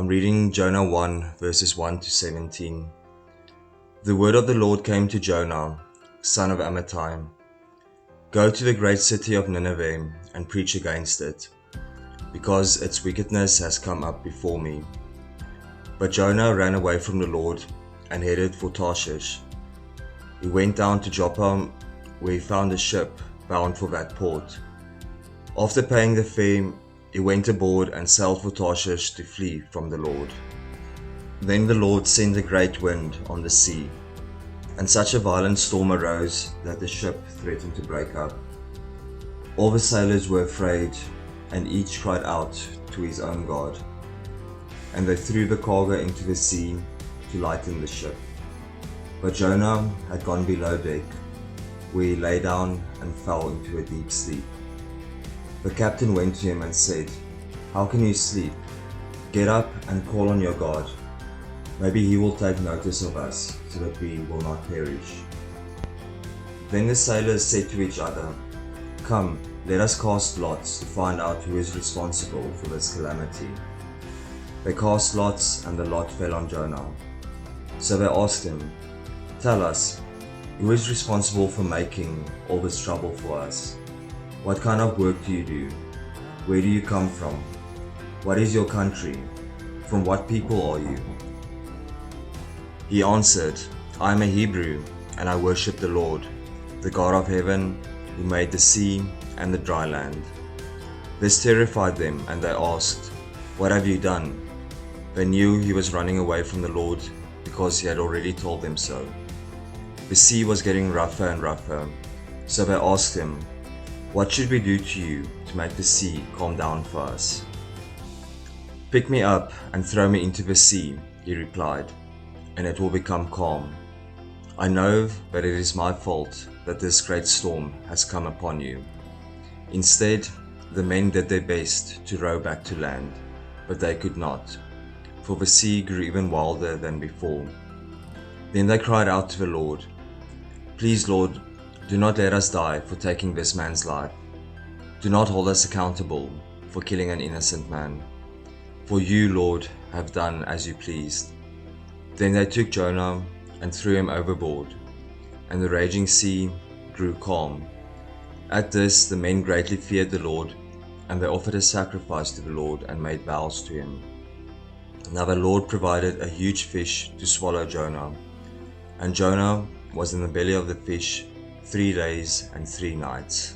I'm reading Jonah 1 verses 1 to 17. The word of the Lord came to Jonah, son of Amittai. Go to the great city of Nineveh and preach against it, because its wickedness has come up before me. But Jonah ran away from the Lord and headed for Tarshish. He went down to Joppa, where he found a ship bound for that port. After paying the fare, he went aboard and sailed for Tarshish to flee from the Lord. Then the Lord sent a great wind on the sea, and such a violent storm arose that the ship threatened to break up. All the sailors were afraid, and each cried out to his own God. And they threw the cargo into the sea to lighten the ship. But Jonah had gone below deck, where he lay down and fell into a deep sleep. The captain went to him and said, "How can you sleep? Get up and call on your God. Maybe he will take notice of us, so that we will not perish." Then the sailors said to each other, "Come, let us cast lots to find out who is responsible for this calamity." They cast lots, and the lot fell on Jonah. So they asked him, "Tell us, who is responsible for making all this trouble for us? What kind of work do you do? Where do you come from? What is your country? From what people are you?" He answered, "I am a Hebrew, and I worship the Lord, the God of heaven, who made the sea and the dry land." This terrified them, and they asked, "What have you done?" They knew he was running away from the Lord, because he had already told them so. The sea was getting rougher and rougher, so they asked him, "What should we do to you to make the sea calm down for us?" "Pick me up and throw me into the sea," he replied, "and it will become calm. I know that it is my fault that this great storm has come upon you." Instead, the men did their best to row back to land, but they could not, for the sea grew even wilder than before. Then they cried out to the Lord, "Please, Lord, do not let us die for taking this man's life. Do not hold us accountable for killing an innocent man. For you, Lord, have done as you pleased." Then they took Jonah and threw him overboard, and the raging sea grew calm. At this the men greatly feared the Lord, and they offered a sacrifice to the Lord and made vows to him. Now the Lord provided a huge fish to swallow Jonah, and Jonah was in the belly of the fish 3 days and 3 nights.